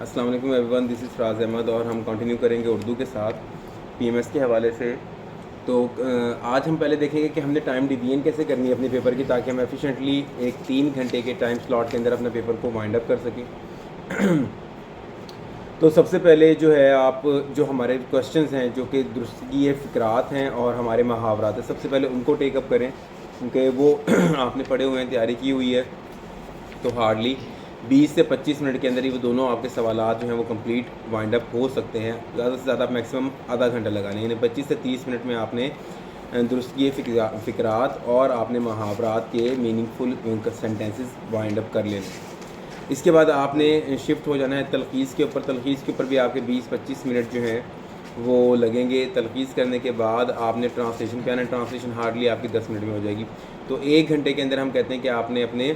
السلام علیکم every one, دس از فراز احمد اور ہم کنٹینیو کریں گے اردو کے ساتھ پی ایم ایس کے حوالے سے. تو آج ہم پہلے دیکھیں گے کہ ہم نے ٹائم ڈیویژن کیسے کرنی ہے اپنے پیپر کی، تاکہ ہم ایفیشینٹلی ایک 3 گھنٹے کے ٹائم سلاٹ کے اندر اپنے پیپر کو وائنڈ اپ کر سکیں. تو سب سے پہلے جو ہے آپ جو ہمارے کویشچنز ہیں جو کہ درستگی فکرات ہیں اور ہمارے محاورات ہیں، سب سے پہلے ان کو ٹیک اپ کریں، کیونکہ وہ آپ نے پڑھے ہوئے ہیں، تیاری کی ہوئی ہے. تو ہارڈلی 20 سے 25 منٹ کے اندر ہی وہ دونوں آپ کے سوالات جو ہیں وہ کمپلیٹ وائنڈ اپ ہو سکتے ہیں. زیادہ سے زیادہ میکسیمم آدھا گھنٹہ لگا لیں، یعنی 25 سے 30 منٹ میں آپ نے درستگی فکرات اور آپ نے محاورات کے میننگ فل سینٹینسز وائنڈ اپ کر لینے. اس کے بعد آپ نے شفٹ ہو جانا ہے تلخیص کے اوپر. تلخیص کے اوپر بھی آپ کے 20-25 منٹ جو ہیں وہ لگیں گے. تلخیص کرنے کے بعد آپ نے ٹرانسلیشن پہ آنا ہے. ٹرانسلیشن ہارڈلی آپ کی 10 منٹ میں ہو جائے گی. تو 1 گھنٹے کے اندر ہم کہتے ہیں کہ آپ نے اپنے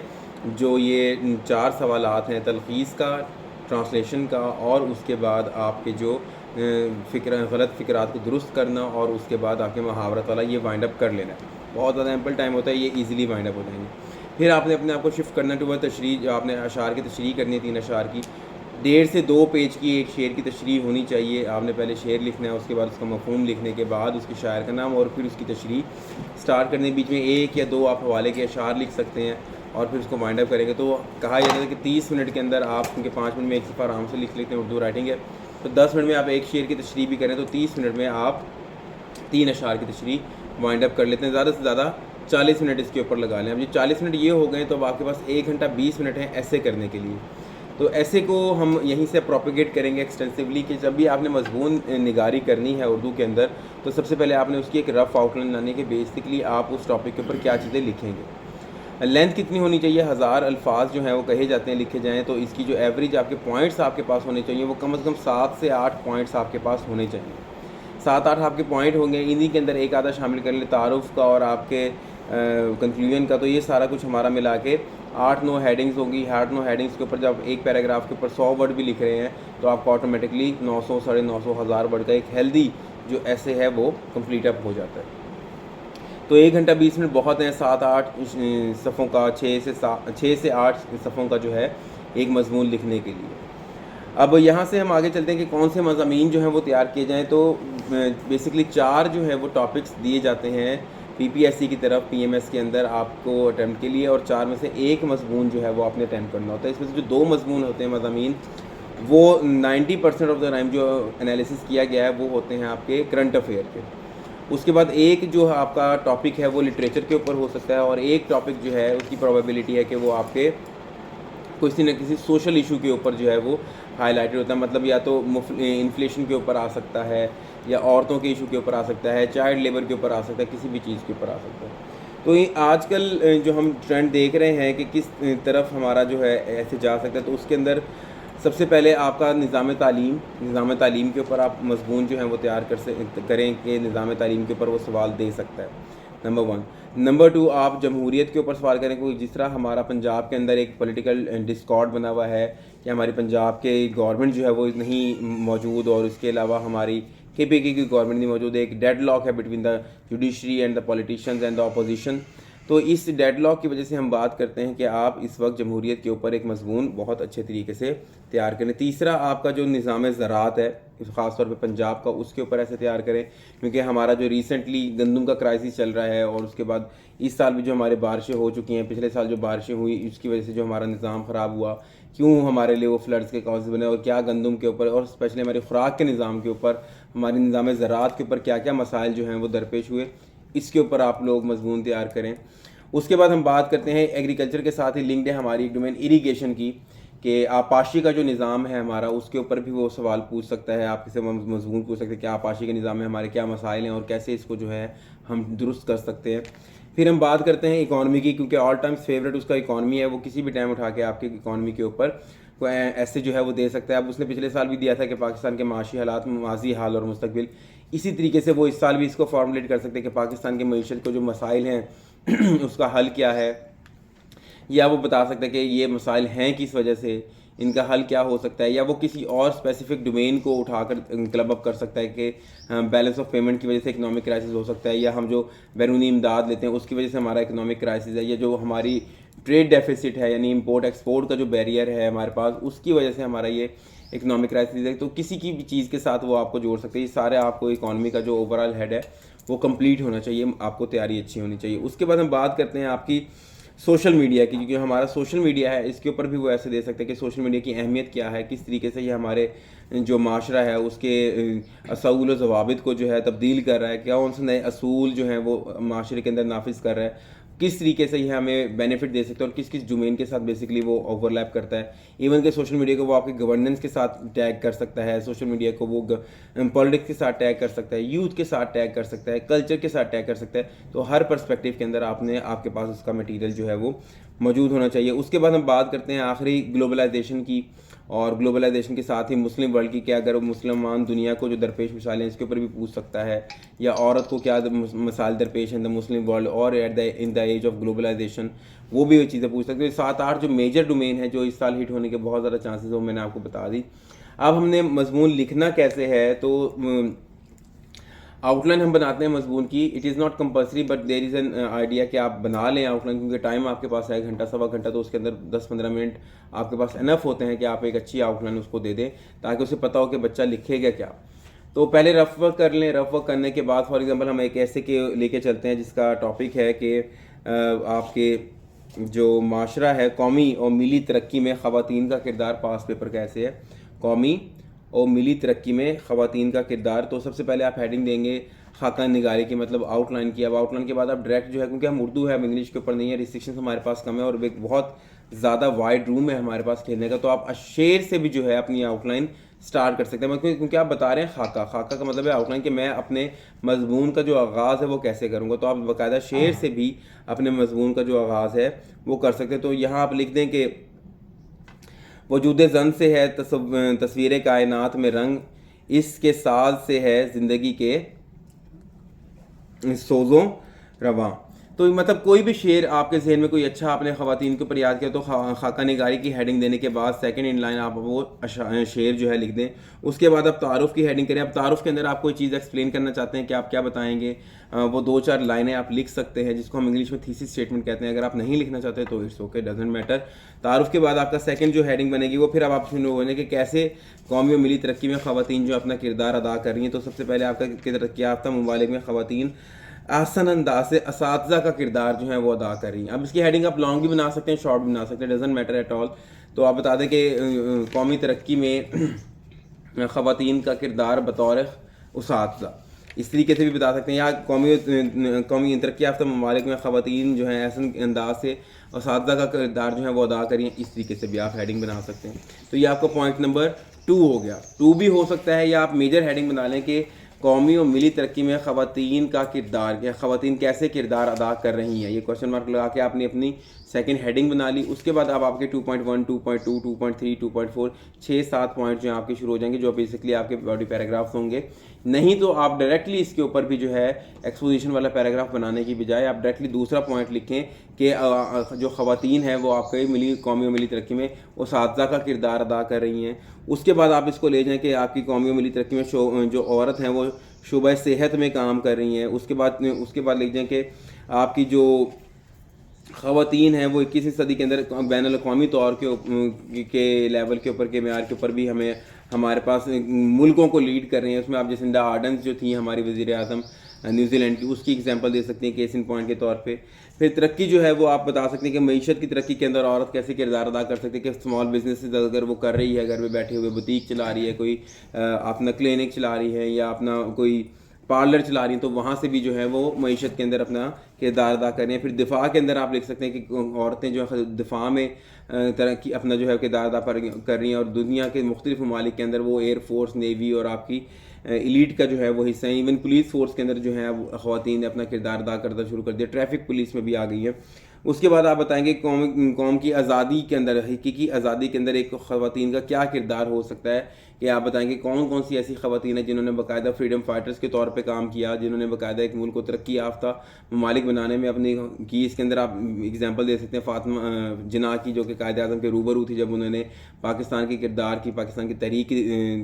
جو یہ 4 سوالات ہیں، تلخیص کا، ٹرانسلیشن کا، اور اس کے بعد آپ کے جو غلط فکرات کو درست کرنا، اور اس کے بعد آپ کے محاورت والا، یہ وائنڈ اپ کر لینا ہے. بہت زیادہ ایمپل ٹائم ہوتا ہے، یہ ایزیلی وائنڈ اپ ہو جائیں گے. پھر آپ نے اپنے آپ کو شفٹ کرنا ٹو تشریح. جو آپ نے اشعار کی تشریح کرنی ہے، 3 اشعار کی، 1.5 سے 2 پیج کی ایک شعر کی تشریح ہونی چاہیے. آپ نے پہلے شعر لکھنا ہے، اس کے بعد اس کا مفہوم لکھنے کے بعد اس کے شاعر کا نام، اور پھر اس کی تشریح سٹارٹ کرنے. بیچ میں 1 یا 2 آپ حوالے کے اشعار لکھ سکتے ہیں اور پھر اس کو وائنڈ اپ کریں گے. تو کہا جاتا ہے کہ 30 منٹ کے اندر آپ، کیونکہ 5 منٹ میں ایک صفحہ آرام سے لکھ لیتے ہیں، اردو رائٹنگ ہے، تو 10 منٹ میں آپ ایک شعر کی تشریح بھی کریں تو 30 منٹ میں آپ 3 اشعار کی تشریح وائنڈ اپ کر لیتے ہیں. زیادہ سے زیادہ 40 منٹ اس کے اوپر لگا لیں. اب یہ 40 منٹ یہ ہو گئے تو اب آپ کے پاس 1 گھنٹہ 20 منٹ ہیں ایسے کرنے کے لیے. تو ایسے کو ہم یہیں سے پروپیگیٹ کریں گے ایکسٹینسولی، کہ جب بھی آپ نے مضمون نگاری کرنی ہے اردو کے اندر، تو سب سے پہلے آپ نے اس کی ایک رف آؤٹ لائن لانی ہے کہ بیسکلی آپ اس ٹاپک کے اوپر کیا چیزیں لکھیں گے. لینتھ کتنی ہونی چاہیے؟ 1000 الفاظ جو ہیں وہ کہے جاتے ہیں لکھے جائیں. تو اس کی جو ایوریج آپ کے پوائنٹس آپ کے پاس ہونے چاہیے وہ کم از کم 7 سے 8 پوائنٹس آپ کے پاس ہونے چاہیے. 7-8 آپ کے پوائنٹ ہوں گے، انہی کے اندر ایک آدھا شامل کر لیں تعارف کا اور آپ کے کنکلوژن کا. تو یہ سارا کچھ ہمارا ملا کے 8-9 ہیڈنگز ہوگی. 8-9 ہیڈنگز کے اوپر جب ایک پیراگراف کے اوپر 100 ورڈ بھی لکھ رہے ہیں تو آپ کو آٹومیٹکلی 900 950 1000 ورڈ کا ایک ہیلدی جو ایسے ہے وہ کمپلیٹ اپ ہو جاتا ہے. تو 1 گھنٹہ 20 منٹ بہت ہیں 7-8 صفحوں کا، 6 سے 8 صفحوں کا جو ہے ایک مضمون لکھنے کے لیے. اب یہاں سے ہم آگے چلتے ہیں کہ کون سے مضامین جو ہیں وہ تیار کیے جائیں. تو بیسکلی 4 جو ہے وہ ٹاپکس دیے جاتے ہیں پی پی ایس سی کی طرف پی ایم ایس کے اندر آپ کو اٹیمپٹ کے لیے، اور 4 میں سے ایک مضمون جو ہے وہ آپ نے اٹیمپٹ کرنا ہوتا ہے. اس میں سے جو 2 مضمون ہوتے ہیں مضامین، وہ 90% آف دا ٹائم جو انالیسس کیا گیا ہے وہ ہوتے ہیں آپ کے کرنٹ افیئر کے. اس کے بعد ایک جو آپ کا ٹاپک ہے وہ لٹریچر کے اوپر ہو سکتا ہے، اور ایک ٹاپک جو ہے اس کی پروبیبلٹی ہے کہ وہ آپ کے کسی نہ کسی سوشل ایشو کے اوپر جو ہے وہ ہائی لائٹڈ ہوتا ہے. مطلب یا تو انفلیشن کے اوپر آ سکتا ہے، یا عورتوں کے ایشو کے اوپر آ سکتا ہے، چائلڈ لیبر کے اوپر آ سکتا ہے، کسی بھی چیز کے اوپر آ سکتا ہے. تو آج کل جو ہم ٹرینڈ دیکھ رہے ہیں کہ کس طرف ہمارا جو ہے ایسے جا سکتا ہے، تو اس کے اندر سب سے پہلے آپ کا نظام تعلیم کے اوپر آپ مضمون جو ہیں وہ تیار کریں کہ نظام تعلیم کے اوپر وہ سوال دے سکتا ہے، نمبر 1. نمبر 2، آپ جمہوریت کے اوپر سوال کریں کہ جس طرح ہمارا پنجاب کے اندر ایک پولیٹیکل ڈسکارڈ بنا ہوا ہے کہ ہماری پنجاب کے گورنمنٹ جو ہے وہ نہیں موجود، اور اس کے علاوہ ہماری کے پی کی گورنمنٹ نہیں موجود ہے. ایک ڈیڈ لاک ہے between the judiciary and the politicians and the opposition. تو اس ڈیڈ لاک کی وجہ سے ہم بات کرتے ہیں کہ آپ اس وقت جمہوریت کے اوپر ایک مضمون بہت اچھے طریقے سے تیار کریں. تیسرا، آپ کا جو نظام زراعت ہے خاص طور پہ پنجاب کا، اس کے اوپر ایسے تیار کریں، کیونکہ ہمارا جو ریسنٹلی گندم کا کرائسس چل رہا ہے، اور اس کے بعد اس سال بھی جو ہمارے بارشیں ہو چکی ہیں، پچھلے سال جو بارشیں ہوئی اس کی وجہ سے جو ہمارا نظام خراب ہوا، کیوں ہمارے لیے وہ فلڈز کے کاز بنے، اور کیا گندم کے اوپر اور اسپیشلی ہماری خوراک کے نظام کے اوپر، ہماری نظام زراعت کے اوپر کیا کیا مسائل جو ہیں وہ درپیش ہوئے، اس کے اوپر آپ لوگ مضمون تیار کریں. اس کے بعد ہم بات کرتے ہیں ایگریکلچر کے ساتھ ہی لنکڈ ہے ہماری ایک ڈومین اریگیشن کی، کہ آبپاشی کا جو نظام ہے ہمارا، اس کے اوپر بھی وہ سوال پوچھ سکتا ہے، آپ سے مضمون پوچھ سکتے ہیں کہ آبپاشی کے نظام میں ہمارے کیا مسائل ہیں اور کیسے اس کو جو ہے ہم درست کر سکتے ہیں. پھر ہم بات کرتے ہیں اکانومی کی، کیونکہ آل ٹائمز فیوریٹ اس کا اکانومی ہے. وہ کسی بھی ٹائم اٹھا کے آپ کی اکانومی کے اوپر کوئی ایسے جو ہے وہ دے سکتا ہے. اب اس نے پچھلے سال بھی دیا تھا کہ پاکستان کے معاشی حالات، ماضی حال اور مستقبل. اسی طریقے سے وہ اس سال بھی اس کو فارمولیٹ کر سکتے ہیں کہ پاکستان کی معیشت کو جو مسائل ہیں اس کا حل کیا ہے، یا وہ بتا سکتا ہے کہ یہ مسائل ہیں کس وجہ سے، ان کا حل کیا ہو سکتا ہے، یا وہ کسی اور اسپیسیفک ڈومین کو اٹھا کر کلب اپ کر سکتا ہے کہ بیلنس آف پیمنٹ کی وجہ سے اکنامک کرائسس ہو سکتا ہے، یا ہم جو بیرونی امداد لیتے ہیں اس کی وجہ سے ہمارا اکنامک کرائسس ہے، یا جو ہماری ٹریڈ ڈیفیسٹ ہے، یعنی امپورٹ ایکسپورٹ کا جو بیریئر ہے ہمارے پاس، اس کی وجہ سے ہمارا یہ اکنامک کرائسس ہے. تو کسی کی بھی چیز کے ساتھ وہ آپ کو جوڑ سکتے ہیں. یہ سارے آپ کو اکانومی کا جو اوور آل ہیڈ ہے وہ کمپلیٹ ہونا چاہیے، آپ کو تیاری اچھی ہونی چاہیے. اس کے بعد ہم بات کرتے ہیں آپ کی سوشل میڈیا کی، کیونکہ ہمارا سوشل میڈیا ہے اس کے اوپر بھی وہ ایسے دے سکتے ہیں کہ سوشل میڈیا کی اہمیت کیا ہے، کس طریقے سے یہ ہمارے جو معاشرہ ہے اس کے اصول و ضوابط کو جو ہے تبدیل کر رہا ہے، کون سے نئے اصول جو ہیں وہ معاشرے کے اندر نافذ کر رہا ہے، کس طریقے سے یہ ہمیں بینیفٹ دے سکتا ہے اور کس کس ڈومین کے ساتھ بیسکلی وہ اوور لیپ کرتا ہے. ایون کہ سوشل میڈیا کو وہ آپ کے گورننس کے ساتھ ٹیگ کر سکتا ہے، سوشل میڈیا کو وہ پالیٹکس کے ساتھ ٹیگ کر سکتا ہے، یوتھ کے ساتھ ٹیگ کر سکتا ہے، کلچر کے ساتھ ٹیگ کر سکتا ہے. تو ہر پرسپیکٹیو کے اندر آپ کے پاس اس کا مٹیریل جو ہے وہ موجود ہونا چاہیے. اس کے بعد ہم بات کرتے ہیں آخری گلوبلائزیشن کی، اور گلوبلائزیشن کے ساتھ ہی مسلم ورلڈ کی، کہ اگر وہ مسلمان دنیا کو جو درپیش مسائل ہیں اس کے اوپر بھی پوچھ سکتا ہے، یا عورت کو کیا مسائل درپیش ہیں دا مسلم ورلڈ اور ان دا ایج آف گلوبلائزیشن، وہ بھی وہ چیزیں پوچھ سکتے ہیں. 7-8 جو میجر ڈومین ہیں جو اس سال ہٹ ہونے کے بہت زیادہ چانسز ہیں، وہ میں نے آپ کو بتا دی. اب ہم نے مضمون لکھنا کیسے ہے، تو آؤٹ لائن ہم بناتے ہیں مضمون کی. It is not compulsory but there is an idea کہ آپ بنا لیں آؤٹ لائن، کیونکہ ٹائم آپ کے پاس ہے 1 گھنٹہ 1.25 گھنٹہ، تو اس کے اندر 10-15 منٹ آپ کے پاس انف ہوتے ہیں کہ آپ ایک اچھی آؤٹ لائن اس کو دے دیں تاکہ اسے پتہ ہو کہ بچہ لکھے گا کیا. تو پہلے رف ورک کر لیں. رف ورک کرنے کے بعد فار ایگزامپل ہم ایک ایسے کے لے کے چلتے ہیں جس کا ٹاپک ہے کہ آپ کے جو معاشرہ ہے، قومی اور ملی ترقی میں خواتین کا کردار. پاس پیپر کا ایسے ہے قومی اور ملی ترقی میں خواتین کا کردار. تو سب سے پہلے آپ ہیڈنگ دیں گے خاکہ نگاری کی، مطلب آؤٹ لائن کی. اب آؤٹ لائن کے بعد آپ ڈائریکٹ جو ہے، کیونکہ ہم اردو ہے، ہم انگلش کے اوپر نہیں ہے، ریسٹرکشنز ہمارے پاس کم ہے اور ایک بہت زیادہ وائڈ روم ہے ہمارے پاس کھیلنے کا، تو آپ شعر سے بھی جو ہے اپنی آؤٹ لائن سٹارٹ کر سکتے ہیں. کیونکہ آپ بتا رہے ہیں خاکہ کا مطلب ہے آؤٹ لائن، کہ میں اپنے مضمون کا جو آغاز ہے وہ کیسے کروں گا. تو آپ باقاعدہ شعر سے بھی اپنے مضمون کا جو آغاز ہے وہ کر سکتے ہیں. تو یہاں آپ لکھ دیں کہ وجود زن سے ہے تصویر کائنات میں رنگ، اس کے ساز سے ہے زندگی کے سوزوں رواں. تو مطلب کوئی بھی شعر آپ کے ذہن میں کوئی اچھا آپ نے خواتین کے اوپر یاد کیا تو خاکہ نگاری کی ہیڈنگ دینے کے بعد سیکنڈ ان لائن آپ وہ شعر جو ہے لکھ دیں. اس کے بعد آپ تعارف کی ہیڈنگ کریں. اب تعارف کے اندر آپ کوئی چیز ایکسپلین کرنا چاہتے ہیں کہ آپ کیا بتائیں گے، وہ 2-4 لائنیں آپ لکھ سکتے ہیں جس کو ہم انگلش میں تھیسس اسٹیٹمنٹ کہتے ہیں. اگر آپ نہیں لکھنا چاہتے تو اٹس اوکے، ڈزنٹ میٹر. تعارف کے بعد آپ کا سیکنڈ جو ہیڈنگ بنے گی وہ پھر اب آپ شروع ہونے کہ کیسے قومی و ملی ترقی میں خواتین جو اپنا کردار ادا کر رہی ہیں. تو سب سے پہلے آپ کا ترقی یافتہ ممالک میں خواتین آسان انداز سے اساتذہ کا کردار جو ہے وہ ادا کر رہی ہیں. اب اس کی ہیڈنگ آپ لانگ بھی بنا سکتے ہیں، شارٹ بھی بنا سکتے ہیں، ڈزنٹ میٹر ایٹ آل. تو آپ بتا دیں کہ قومی ترقی میں خواتین کا کردار بطور اساتذہ، اس طریقے سے بھی بتا سکتے ہیں. یا قومی ترقی یافتہ ممالک میں خواتین جو ہیں ایسے انداز سے اساتذہ کا کردار جو ہے وہ ادا کریں، اس طریقے سے بھی آپ ہیڈنگ بنا سکتے ہیں. تو یہ آپ کا پوائنٹ نمبر 2 ہو گیا. 2 بھی ہو سکتا ہے یا آپ میجر ہیڈنگ بنا لیں کہ قومی اور ملی ترقی میں خواتین کا کردار، یا خواتین کیسے کردار ادا کر رہی ہیں. یہ کوشچن مارک لگا کے آپ نے اپنی سیکنڈ ہیڈنگ بنا لی. اس کے بعد اب آپ کے 2.1 2.2 2.3 2.4 6-7 پوائنٹ جو ہیں آپ کے شروع ہو جائیں گے، جو بیسکلی آپ کے باڈی پیراگرافس ہوں گے. نہیں تو آپ ڈائریکٹلی اس کے اوپر بھی جو ہے ایکسپوزیشن والا پیراگراف بنانے کی بجائے آپ ڈائریکٹلی دوسرا پوائنٹ لکھیں کہ جو خواتین ہیں وہ آپ کے قومی و ملی ترقی میں اساتذہ کا کردار ادا کر رہی ہیں. اس کے بعد آپ اس کو لے جائیں کہ آپ کی قومی و ملی ترقی میں جو عورت ہیں وہ شعبہ صحت میں کام کر رہی ہیں. اس کے بعد لکھ جائیں کہ آپ کی جو خواتین ہیں وہ 21ویں صدی کے اندر بین الاقوامی طور کے لیول کے اوپر کے معیار کے اوپر بھی ہمارے پاس ملکوں کو لیڈ کر رہی ہیں. اس میں آپ جیسنڈا آرڈنز جو تھیں ہماری وزیر اعظم نیوزی لینڈ کی، اس کی ایگزامپل دے سکتے ہیں کیس ان پوائنٹ کے طور پہ. پھر ترقی جو ہے وہ آپ بتا سکتے ہیں کہ معیشت کی ترقی کے اندر عورت کیسے کردار ادا کر سکتی ہے، کہ اسمال بزنس اگر وہ کر رہی ہے، گھر میں بیٹھے ہوئے بوتیک چلا رہی ہے، کوئی اپنا کلینک چلا رہی ہے یا اپنا کوئی پارلر چلا رہی ہیں، تو وہاں سے بھی جو ہے وہ معیشت کے اندر اپنا کردار ادا کر رہی ہیں. پھر دفاع کے اندر آپ لکھ سکتے ہیں کہ عورتیں جو ہے دفاع میں ترقی اپنا جو ہے کردار ادا کر رہی ہیں، اور دنیا کے مختلف ممالک کے اندر وہ ایئر فورس، نیوی اور آپ کی ایلیٹ کا جو ہے وہ حصہ ہیں. ایون پولیس فورس کے اندر جو ہے خواتین نے اپنا کردار ادا کرنا شروع کر دیا، ٹریفک پولیس میں بھی آ گئی ہے. اس کے بعد آپ بتائیں گے قوم کی آزادی کے اندر، حقیقی آزادی کے اندر ایک خواتین کا کیا کردار ہو سکتا ہے. کہ آپ بتائیں گے کون سی ایسی خواتین ہیں جنہوں نے باقاعدہ فریڈم فائٹرز کے طور پہ کام کیا، جنہوں نے باقاعدہ ایک ملک کو ترقی یافتہ ممالک بنانے میں اپنی کی. اس کے اندر آپ اگزامپل دے سکتے ہیں فاطمہ جناح کی، جو کہ قائد اعظم کے روبرو تھی جب انہوں نے پاکستان کے کردار کی، پاکستان کی تحریک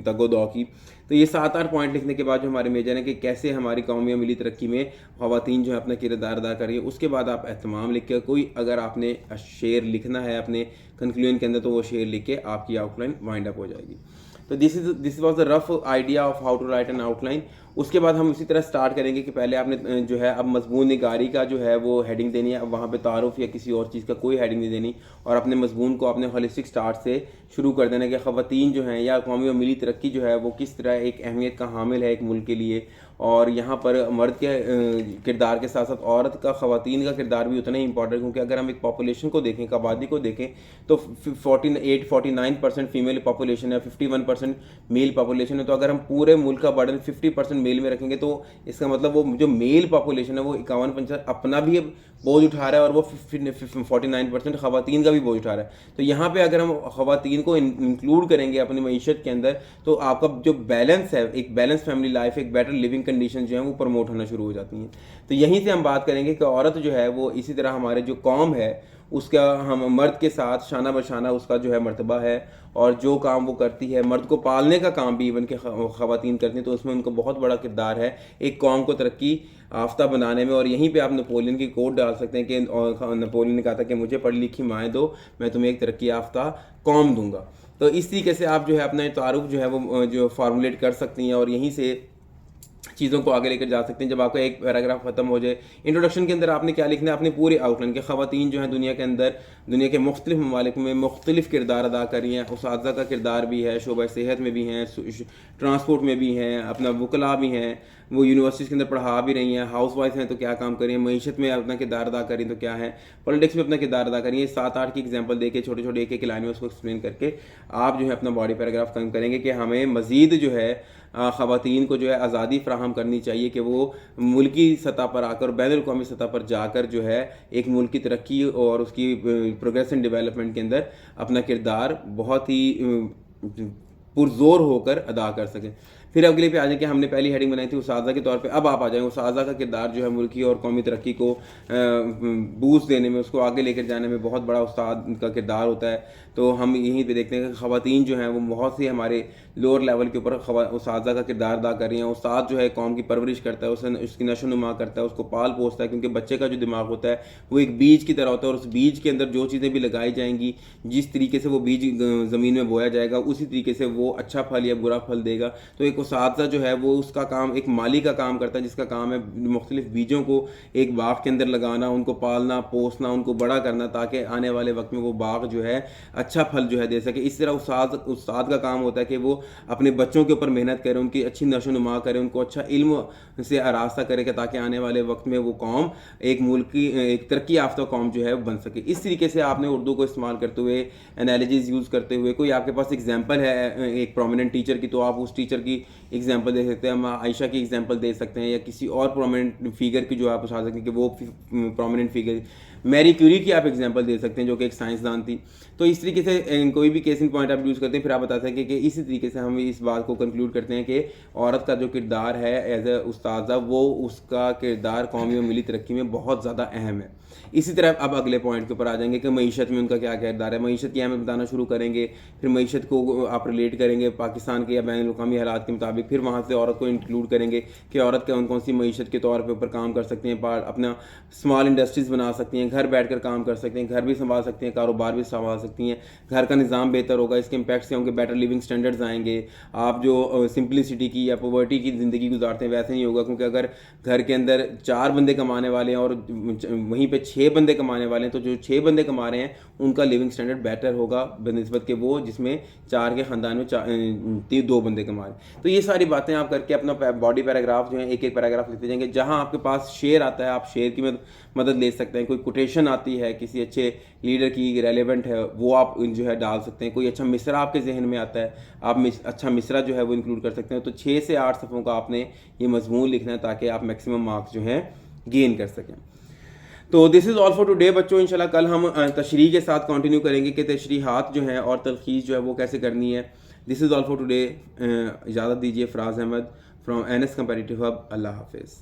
تگ و دو کی. تو یہ 7-8 پوائنٹ لکھنے کے بعد جو ہمارے میجر ہیں کہ کیسے ہماری قومی و ملی ترقی میں خواتین جو ہے اپنا کردار ادا کر رہی ہے. اس کے بعد آپ اہتمام لکھ کے کوئی اگر آپ نے شعر لکھنا ہے اپنے کنکلوژن کے اندر تو وہ شعر لکھ کے آپ کی آؤٹ لائن وائنڈ اپ ہو جائے گی. تو this was the rough idea of how to write an outline. اس کے بعد ہم اسی طرح سٹارٹ کریں گے کہ پہلے آپ نے جو ہے اب مضمون نگاری کا جو ہے وہ ہیڈنگ دینی ہے. اب وہاں پہ تعارف یا کسی اور چیز کا کوئی ہیڈنگ نہیں دینی, اور اپنے مضمون کو اپنے ہولسٹک سٹارٹ سے شروع کر دینا کہ خواتین جو ہیں یا قومی و ملی ترقی جو ہے وہ کس طرح ایک اہمیت کا حامل ہے ایک ملک کے لیے, اور یہاں پر مرد کے کردار کے ساتھ ساتھ عورت کا, خواتین کا کردار بھی اتنا ہی امپورٹنٹ, کیونکہ اگر ہم ایک پاپولیشن کو دیکھیں, ایک آبادی کو دیکھیں, تو 49% فیمیل پاپولیشن ہے, 51% میل پاپولیشن ہے. تو اگر ہم پورے ملک کا برڈن 50% میل میں رکھیں گے تو اس کا مطلب وہ جو میل پاپولیشن ہے وہ 51% اپنا بھی بوجھ اٹھا رہا ہے, اور وہ 49% خواتین کا بھی بوجھ اٹھا رہا ہے. تو یہاں پہ اگر ہم خواتین کو انکلوڈ کریں گے اپنی معیشت کے اندر تو آپ کا جو بیلنس ہے, ایک بیلنس فیملی لائف, ایک بیٹر لیونگ کنڈیشن جو ہیں وہ پروموٹ ہونا شروع ہو جاتی ہیں. تو یہیں سے ہم بات کریں گے کہ عورت جو ہے وہ اسی طرح ہمارے جو قوم ہے اس کا ہم مرد کے ساتھ شانہ بشانہ اس کا جو ہے مرتبہ ہے, اور جو کام وہ کرتی ہے, مرد کو پالنے کا کام بھی ایون کہ خواتین کرتی ہیں, تو اس میں ان کو بہت بڑا کردار ہے ایک قوم کو ترقی یافتہ بنانے میں. اور یہیں پہ آپ نپولین کی کوٹ ڈال سکتے ہیں کہ نپولین نے کہا تھا کہ مجھے پڑھی لکھی مائیں دو, میں تمہیں ایک ترقی یافتہ قوم دوں گا. تو اس طریقے سے آپ جو ہے اپنا تعارف جو ہے وہ جو فارمولیٹ کر سکتی ہیں, اور یہیں سے چیزوں کو آگے لے کر جا سکتے ہیں. جب آپ کا ایک پیراگراف ختم ہو جائے, انٹروڈکشن کے اندر آپ نے کیا لکھنا ہے, اپنے پورے آؤٹ لائن کہ خواتین جو ہیں دنیا کے اندر, دنیا کے مختلف ممالک میں مختلف کردار ادا کر رہی ہیں. اساتذہ کا کردار بھی ہے, شعبہ صحت میں بھی ہیں, ٹرانسپورٹ میں بھی ہیں, اپنا وکلاء بھی ہیں, وہ یونیورسٹیز کے اندر پڑھا بھی رہی ہیں, ہاؤس وائف ہیں تو کیا کام کر رہی ہیں, معیشت میں اپنا کردار ادا کر رہی ہیں تو کیا ہے, پولیٹکس میں اپنا کردار ادا کر رہی ہیں. 7-8 کی ایگزامپل دے کے چھوٹے چھوٹے ایک ایک لائن میں اس کو ایکسپلین کر کے آپ جو ہے اپنا باڈی پیراگراف کم کریں گے کہ ہمیں مزید جو ہے خواتین کو جو ہے آزادی فراہم کرنی چاہیے کہ وہ ملکی سطح پر آ کر, بین الاقوامی سطح پر جا کر جو ہے ایک ملک کی ترقی اور اس کی پروگریس اینڈ ڈیولپمنٹ کے اندر اپنا کردار بہت ہی پرزور ہو کر ادا کر سکیں. پھر اگلے پہ آ جائیں کہ ہم نے پہلی ہیڈنگ بنائی تھی اساتذہ کے طور پہ. اب آپ آ جائیں اساتذہ کا کردار جو ہے ملکی اور قومی ترقی کو بوسٹ دینے میں, اس کو آگے لے کر جانے میں بہت بڑا استاد کا کردار ہوتا ہے. تو ہم یہیں پہ دیکھتے ہیں کہ خواتین جو ہیں وہ بہت سی ہمارے لوور لیول کے اوپر اساتذہ کا کردار ادا کر رہی ہیں. استاد جو ہے قوم کی پرورش کرتا ہے, اس کی نشو و نما کرتا ہے, اس کو پال پوستا ہے, کیونکہ بچے کا جو دماغ ہوتا ہے وہ ایک بیج کی طرح ہوتا ہے, اور اس بیج کے اندر جو چیزیں بھی لگائی جائیں گی, جس طریقے سے وہ بیج زمین میں بویا جائے گا اسی طریقے سے وہ اچھا پھل یا برا پھل دے گا. تو ایک اساتذہ جو ہے وہ اس کا کام ایک مالی کا کام کرتا ہے, جس کا کام ہے مختلف بیجوں کو ایک باغ کے اندر لگانا, ان کو پالنا پوسنا, ان کو بڑا کرنا, تاکہ آنے والے وقت میں وہ باغ جو ہے اچھا پھل جو ہے دے سکے. اس طرح استاد کا کام ہوتا ہے کہ وہ اپنے بچوں کے اوپر محنت کرے, ان کی اچھی نشو و نما کرے, ان کو اچھا علم سے آراستہ کرے کہ تاکہ آنے والے وقت میں وہ قوم ایک ملکی ایک ترقی یافتہ قوم جو ہے بن سکے. اس طریقے سے آپ نے اردو کو استعمال کرتے ہوئے, انالوجیز یوز کرتے ہوئے, کوئی آپ کے پاس ایگزامپل ہے ایک پرومیننٹ ٹیچر کی تو آپ اس ٹیچر کی ایگزامپل دے سکتے ہیں. ہم عائشہ کی ایگزامپل دے سکتے ہیں, یا کسی اور پرومیننٹ فیگر کی جو آپ اٹھا سکتے ہیں کہ وہ پرومیننٹ فیگر, میری کیوری کی آپ ایگزامپل دے سکتے ہیں جو کہ ایک سائنسدان تھی. تو اس طریقے سے کوئی بھی کیس ان پوائنٹ آپ یوز کرتے ہیں, پھر آپ بتاتے ہیں کہ اسی طریقے سے ہم اس بات کو کنکلوڈ کرتے ہیں کہ عورت کا جو کردار ہے ایز اے استاذہ, وہ اس کا کردار قومی و ملی ترقی میں بہت زیادہ اہم ہے. اسی طرح اب اگلے پوائنٹ کے اوپر آ جائیں گے کہ معیشت میں ان کا کیا کردار ہے. معیشت کی اہمیت بتانا شروع کریں گے, پھر معیشت کو آپ ریلیٹ کریں گے پاکستان کے یا بین الاقوامی حالات کے مطابق, پھر وہاں سے عورت کو انکلوڈ کریں گے کہ عورت کون کون سی معیشت کے طور پہ اوپر کام کر سکتے ہیں, اپنا اسمال انڈسٹریز بنا سکتی ہیں, گھر بیٹھ کر کام کر سکتے ہیں, گھر بھی سنبھال سکتے ہیں, کاروبار بھی سنبھال سکتی ہیں, گھر کا نظام بہتر ہوگا, اس کے امپیکٹ سے ہوں گے, بیٹر لیونگ اسٹینڈرڈز آئیں گے. آپ جو سمپلسٹی کی یا پاورٹی کی زندگی گزارتے ہیں ویسے نہیں ہوگا, کیونکہ اگر گھر کے اندر 4 بندے کمانے والے ہیں اور وہیں پہ 6 بندے کمانے والے ہیں, تو جو 6 بندے کما رہے ہیں ان کا لیونگ اسٹینڈرڈ بیٹر ہوگا بنسبت کہ وہ جس میں 4 کے خاندان میں 2 بندے کما رہے ہیں. تو یہ ساری باتیں آپ کر کے اپنا باڈی پیراگراف جو ہیں ایک ایک پیراگراف لکھتے جائیں گے. جہاں آپ کے پاس شعر آتا ہے آپ شعر کی مدد لے سکتے ہیں, کوئی کوٹیشن آتی ہے کسی اچھے لیڈر کی ریلیونٹ ہے وہ آپ جو ہے ڈال سکتے ہیں, کوئی اچھا مصرع آپ کے ذہن میں آتا ہے آپ اچھا مصرع جو ہے وہ انکلوڈ کر سکتے ہیں. تو 6 سے 8 صفحوں کا آپ نے یہ مضمون لکھنا ہے تاکہ آپ میکسیمم مارکس جو ہیں گین کر سکیں. تو دس از آل فار ٹوڈے بچوں. انشاءاللہ کل ہم تشریح کے ساتھ کنٹینیو کریں گے کہ تشریحات جو ہیں اور تلخیص جو ہے وہ کیسے کرنی ہے. This is all for today. اجازت دیجیے. Faraz Ahmad from NS competitive hub. اللہ حافظ.